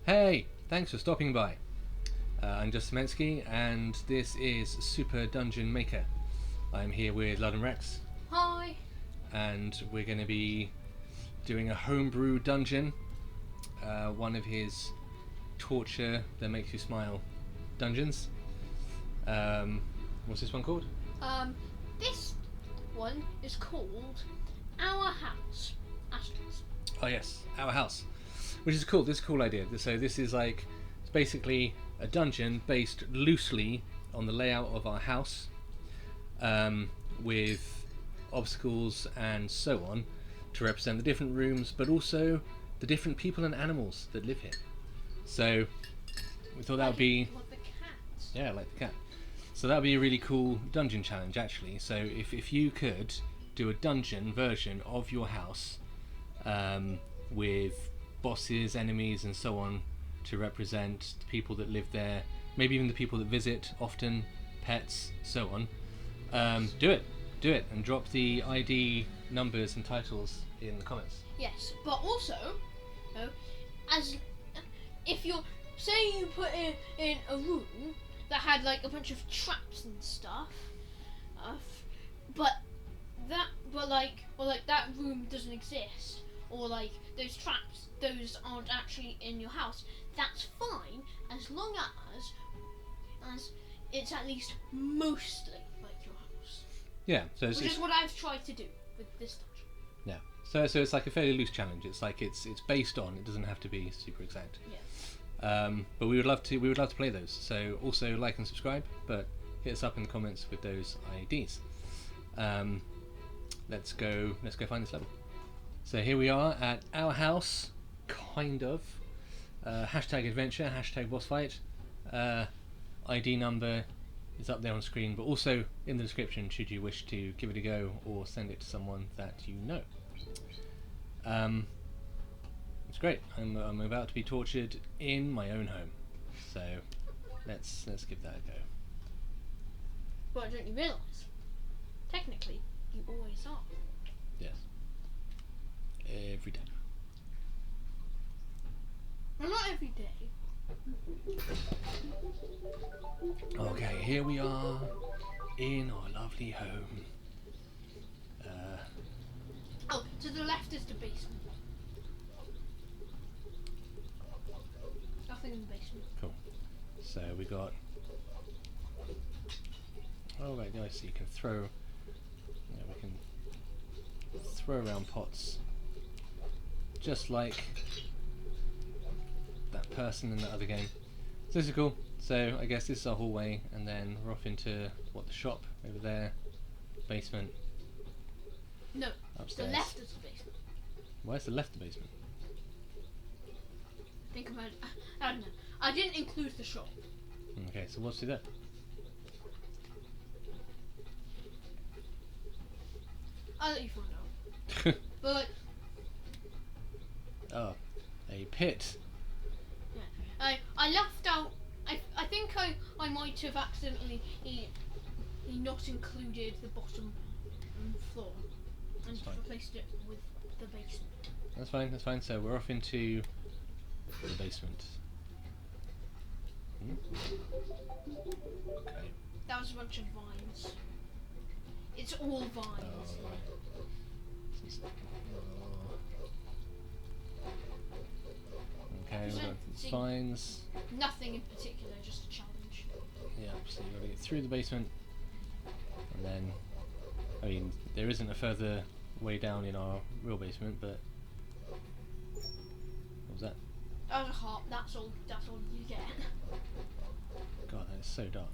Hey, thanks for stopping by. I'm Just Semensky, and this is Super Dungeon Maker. I'm here with Ludumrex. Hi. And we're going to be doing a homebrew dungeon. One of his torture that makes you smile dungeons. What's this one called? This one is called Our House. Asterisk. Oh yes, Our House, which is cool. This is a cool idea. So this is like, it's basically a dungeon based loosely on the layout of our house, with obstacles and so on to represent the different rooms, but also the different people and animals that live here. So we thought that would be, Like the cat. yeah, like the cat. So that would be a really cool dungeon challenge, actually. So if you could do a dungeon version of your house, with bosses, enemies, and so on to represent the people that live there, maybe even the people that visit often, pets, so on. Do it, and drop the ID numbers and titles in the comments. Yes, but also, as if you're, say you put in a room that had like a bunch of traps and stuff, but that room doesn't exist, or like those traps, those aren't actually in your house. That's fine as long as it's at least mostly like your house. Yeah, so which is what I've tried to do with this dungeon. yeah. So it's like a fairly loose challenge. It's like it's based on. It doesn't have to be super exact. Yeah. But we would love to play those. So also like and subscribe, but hit us up in the comments with those IDs. Let's go find this level. So here we are at our house, kind of. Hashtag adventure, hashtag boss fight. ID number is up there on screen, but also in the description should you wish to give it a go or send it to someone that you know. It's great. I'm about to be tortured in my own home, so let's give that a go. But don't you realise? Technically, you always are. Yes. Every day. Well, not every day. Okay, here we are in our lovely home. Oh, to the left is the basement. Nothing in the basement. Cool. So we got. Oh right, nice. So you can throw. Yeah, we can throw around pots, just like that person in the other game. So this is cool. So I guess this is our hallway, and then we're off into the shop over there, basement. No, Upstairs. the left is the basement. Where's the left of the basement? Think about it. I don't know. I didn't include the shop. Okay, so what's there? I'll let you find out. But Oh, a pit. yeah, I left out. I think I might have accidentally not included the bottom floor and replaced it with the basement. That's fine. So we're off into the basement. Okay. That was a bunch of vines. It's all vines. Okay, we've got vines. Nothing in particular, just a challenge. Yeah, so you've got to get through the basement, and then, I mean, there isn't a further way down in our real basement, but what was that? That was a heart. That's all you get. God, that is so dark.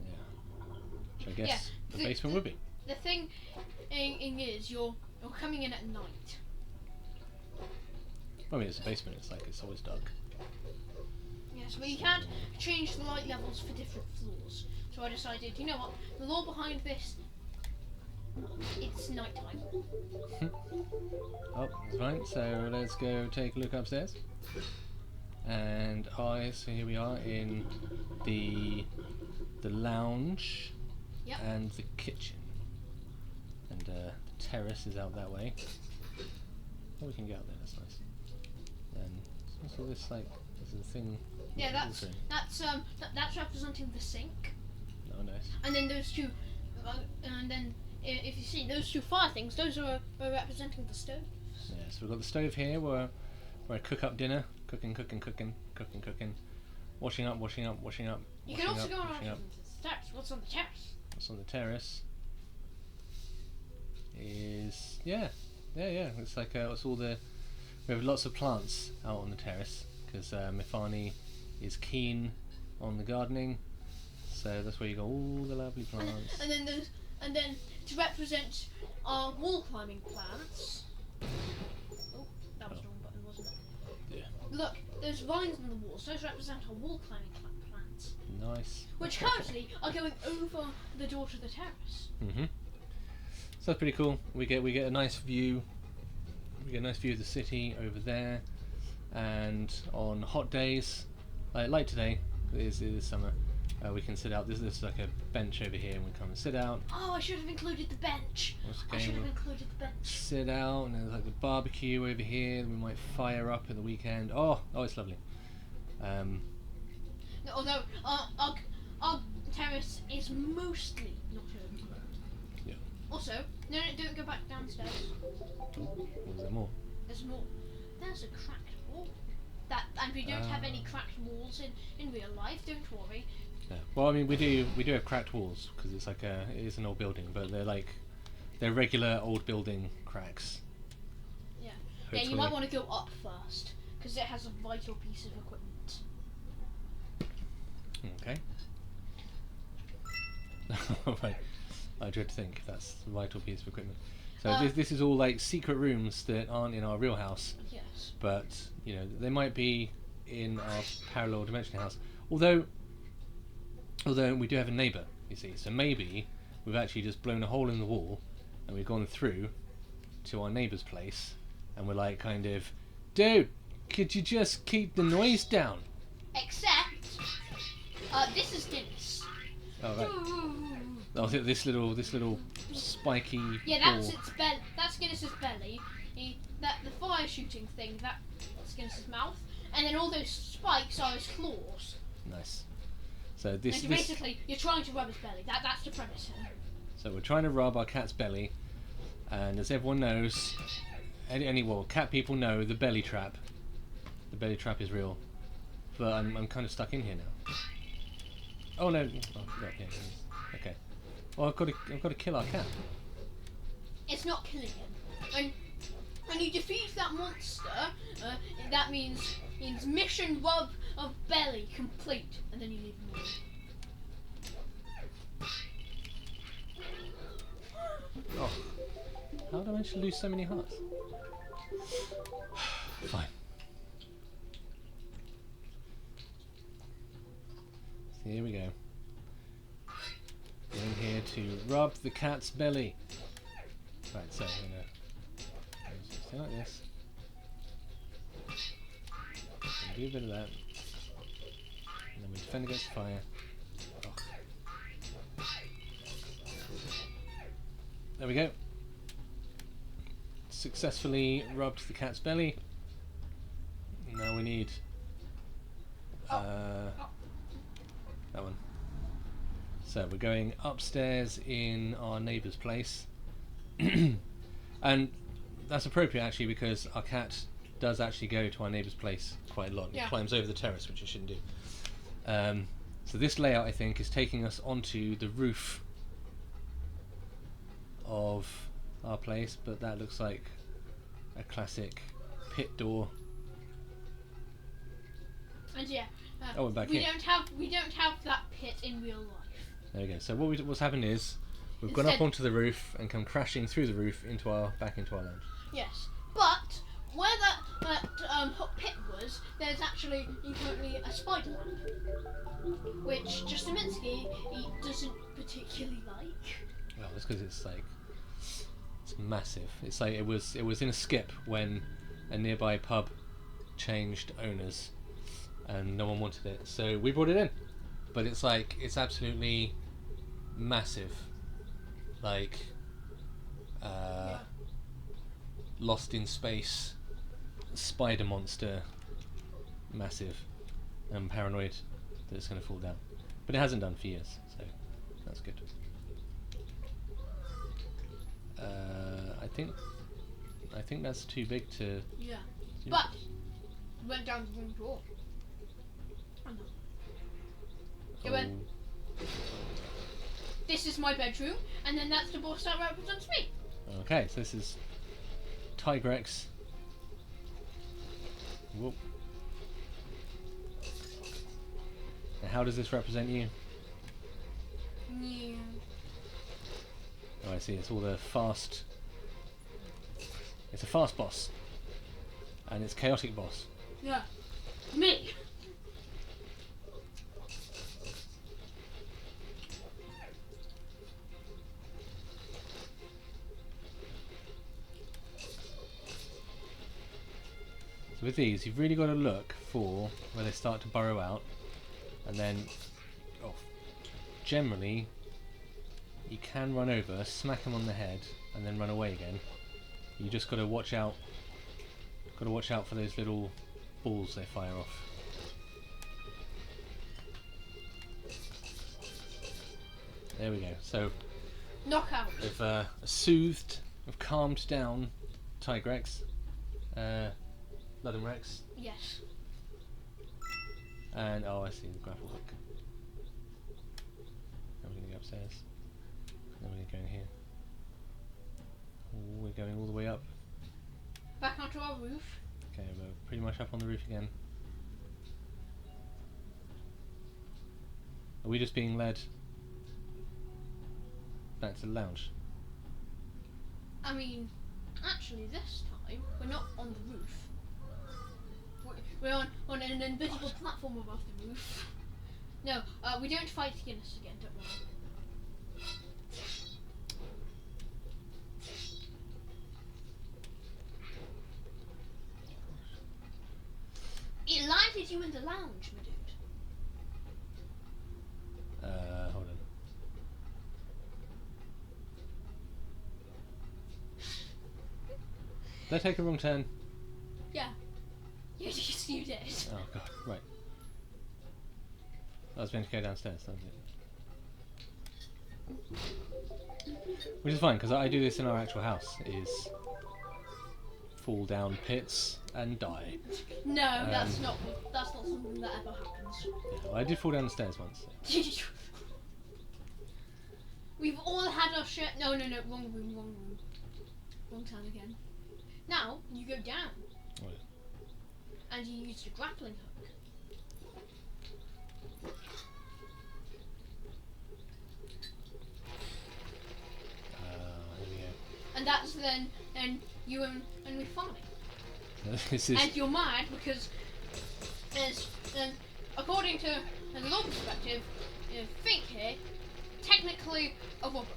Yeah. Which I guess Yeah, the basement would be. The thing is, you're coming in at night. I mean, it's a basement. It's always dark. Yes, but you can't change the light levels for different floors. So I decided, you know what? The law behind this, it's nighttime. Oh, that's fine. So let's go take a look upstairs. And so here we are in the lounge. Yep. And the kitchen. And the terrace is out that way. Oh, we can get out there. That's nice. And What's all this like? There's a thing. Yeah, that's representing the sink. Oh, nice. And then those two, and then if you see those two fire things, those are representing the stove. Yeah, so we've got the stove here where I cook up dinner, cooking, washing up. You can also go on the terrace. What's on the terrace? What's on the terrace is yeah. It's like it's all the we have lots of plants out on the terrace because Mifani is keen on the gardening, so that's where you got all the lovely plants. And then to represent our wall climbing plants. Oh, that was the wrong button, wasn't it? Yeah. Look, there's vines on the walls. Those represent our wall climbing plants. Nice. Which currently are going over the door to the terrace. Mhm. So that's pretty cool. We get a nice view. We get a nice view of the city over there, and on hot days, like today, it is summer. We can sit out. There's like a bench over here, and we come and sit out. Oh, I should have included the bench. I should have included the bench. Sit out, and there's like the barbecue over here. We might fire up at the weekend. Oh, it's lovely. Although our terrace is mostly not open. Yeah. Also, no, don't go back downstairs. Oh, is there more? There's more. There's a cracked wall. And we don't have any cracked walls in real life. Don't worry. Yeah. Well, I mean, we do have cracked walls because it's like it is an old building, but they're regular old building cracks. Yeah. Hopefully. Yeah, you might want to go up first because it has a vital piece of equipment. Okay. Right. I dread to think that's a vital piece of equipment. So this is all like secret rooms that aren't in our real house. Yes. But they might be in our parallel dimension house. Although we do have a neighbour, you see. So maybe we've actually just blown a hole in the wall, and we've gone through to our neighbour's place, and we're like, kind of, dude, could you just keep the noise down? Except, this is Guinness. Oh right. Oh, this little spiky. Yeah, that's its belly. That's Guinness's belly. The fire shooting thing. That's Guinness's mouth, and then all those spikes are his claws. Nice. So this basically you're trying to rub his belly. That's the premise here. So we're trying to rub our cat's belly, and as everyone knows, cat people know the belly trap. The belly trap is real, but I'm kind of stuck in here now. Oh no! Oh, yeah, okay. Well, I've got to kill our cat. It's not killing him. When you defeat that monster, that means mission rub of belly complete, and then you leave him alone. Oh, how did I manage to lose so many hearts? Fine. So here we go. We're in here to rub the cat's belly. Right, so I'm gonna stay like this. Do a bit of that. And then we defend against fire. Oh. There we go. Successfully rubbed the cat's belly. Now we need that one. So we're going upstairs in our neighbour's place. And that's appropriate actually because our cat does actually go to our neighbour's place quite a lot. Yeah. It climbs over the terrace, which it shouldn't do. So this layout, I think, is taking us onto the roof of our place, but that looks like a classic pit door. And yeah, we're back we here. don't have that pit in real life. There we go. So what's happened is we've gone up onto the roof and come crashing through the roof back into our lounge. Yes, but where that pit was, there's actually currently a spider lamp, which Justaminsky he doesn't particularly like. Well, that's because it's massive. It's like it was in a skip when a nearby pub changed owners, and no one wanted it, so we brought it in. But it's absolutely massive, Lost in Space, spider monster massive. I'm paranoid that it's going to fall down, but it hasn't done for years, so that's good. I think that's too big to. Yeah, but went down the wrong door. Oh no. It went. This is my bedroom, and then that's the boss that represents me. Okay, so this is Tigrex. Whoop. And how does this represent you? Yeah. Oh, I see. It's all the fast. It's a fast boss, and it's chaotic boss. Yeah. Me. So with these, you've really got to look for where they start to burrow out, and then, generally, you can run over, smack them on the head, and then run away again. You just got to watch out. Got to watch out for those little balls they fire off. There we go. So Knockout. we've soothed, we've calmed down Tigrex, Ludumrex, Yes. and oh, I see the grapple hook. Now we're going to go upstairs. Then we're going to go in here. We're going all the way up. Back onto our roof. Okay, we're pretty much up on the roof again. Are we just being led back to the lounge? I mean, actually, this time we're not on the roof. We're on an invisible platform above the roof. No, we don't fight Guinness again. Don't worry. It landed you in the lounge, my dude. Hold on. Did I take a wrong turn? Yeah. Yes, you did. Oh god, right. I was meant to go downstairs, that was it. Which is fine, because I do this in our actual house, is fall down pits and die. No, that's not something that ever happens. Yeah, well, I did fall down the stairs once. So. We've all had our share. No, wrong room. Wrong turn again. Now you go down. Oh, yeah. And you use the grappling hook. Here we go. And that's then you and we fight. This is. And you're mad because there's according to the law perspective, think here, technically a robber.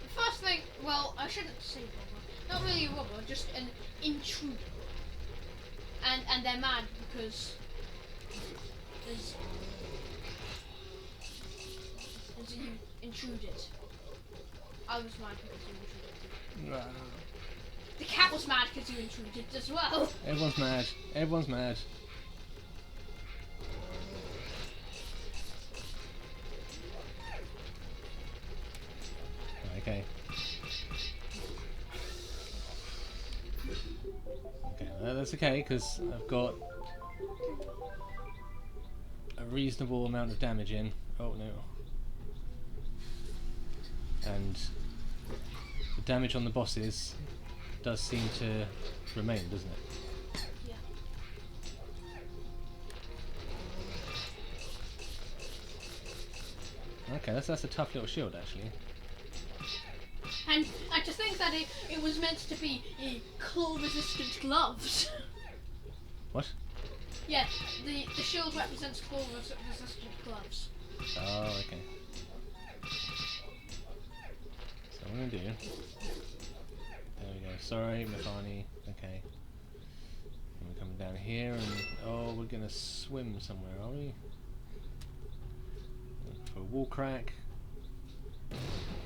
The first thing, well, I shouldn't say robber. Not really a robber, just an intruder. And they're mad because you intruded. I was mad because you intruded. The cat was mad because you intruded as well. Everyone's mad. Everyone's mad. Okay. Okay, well, that's okay because I've got a reasonable amount of damage in. Oh no. And the damage on the bosses does seem to remain, doesn't it? Yeah. Okay, that's a tough little shield actually. And to think that it was meant to be claw-resistant gloves. What? Yeah, the shield represents claw-resistant gloves. Oh, okay. So what I'm gonna do. There we go. Sorry, Mafani. Okay. And we're coming down here, and oh, we're gonna swim somewhere, are we? Look for a wall crack.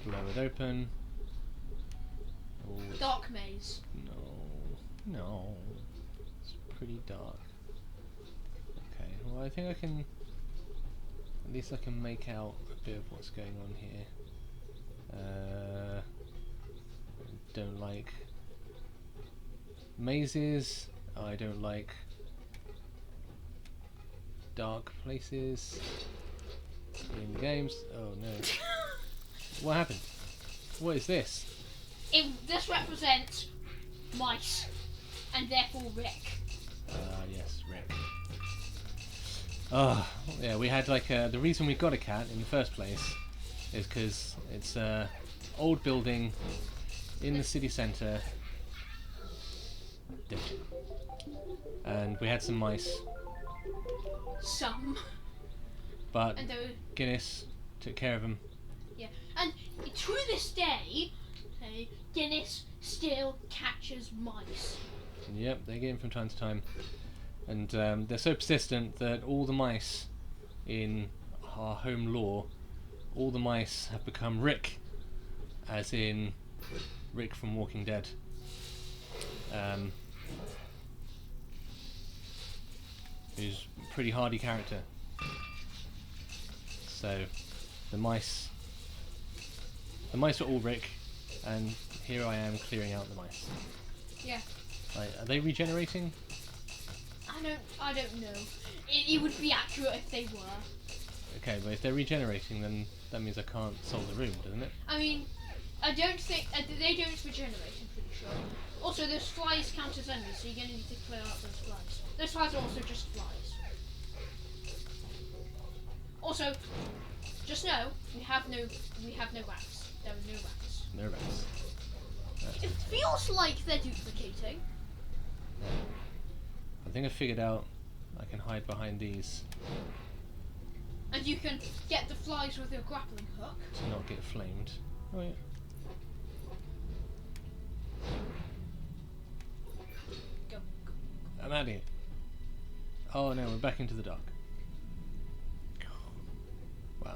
Blow it open. Oh, Dark maze. no. It's pretty dark. Okay, well I think I can, at least I can make out a bit of what's going on here. Don't like mazes. I don't like dark places in games. Oh no. What happened? What is this? This represents mice, and therefore Rick. Yes, Rick. Oh, yeah, we had like the reason we got a cat in the first place is because it's a old building in the city centre, and we had some mice. But and Guinness took care of them. Yeah, and to this day, Guinness still catches mice. Yep, they get in from time to time, and they're so persistent that all the mice in our home lore, all the mice have become Rick, as in Rick from Walking Dead. Who's a pretty hardy character. So the mice are all Rick, and here I am clearing out the mice. Yeah. Right, are they regenerating? I don't know. It would be accurate if they were. Okay, but if they're regenerating, then that means I can't solve the room, doesn't it? I mean, I don't think they don't regenerate. I'm pretty sure. Also, those flies count as enemies, so you're gonna need to clear out those flies. Those flies are also just flies. Also, just know we have no rats. There are no rats. No rats. It feels like they're duplicating. I think I figured out I can hide behind these And you can get the flies with your grappling hook. to not get flamed. Oh yeah. Go. I'm out of here. Oh no, we're back into the dark. Wow.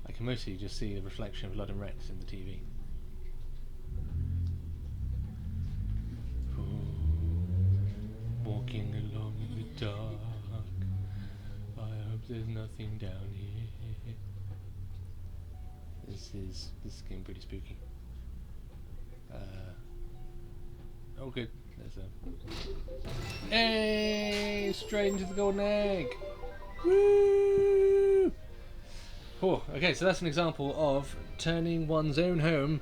I can mostly just see the reflection of Ludumrex in the TV. Walking along in the dark, I hope there's nothing down here. This is getting pretty spooky. Oh good, there's a... Hey! Straight into the golden egg! Woo! Oh, okay, so that's an example of turning one's own home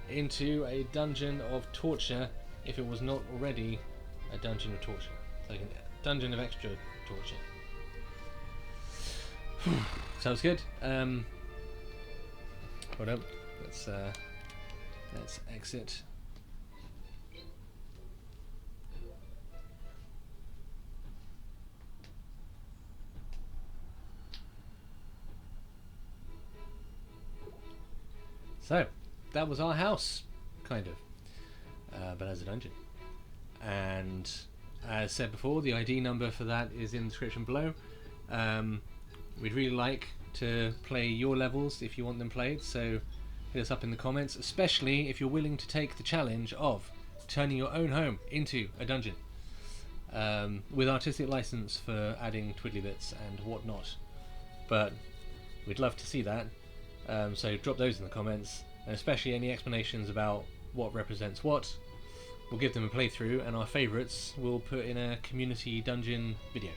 into a dungeon of torture if it was not already a dungeon of torture. It's like a dungeon of extra torture. Sounds good. Hold up. Let's exit. So, that was our house, kind of, but as a dungeon. And as said before, the ID number for that is in the description below. We'd really like to play your levels if you want them played, so hit us up in the comments, especially if you're willing to take the challenge of turning your own home into a dungeon, with artistic license for adding twiddly bits and whatnot. But we'd love to see that, so drop those in the comments, and especially any explanations about what represents what. We'll give them a playthrough, and our favourites we'll put in a community dungeon video.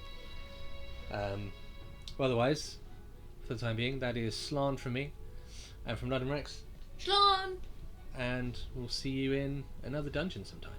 Otherwise, for the time being, that is Slan from me, and from Ludumrex. Slan! And we'll see you in another dungeon sometime.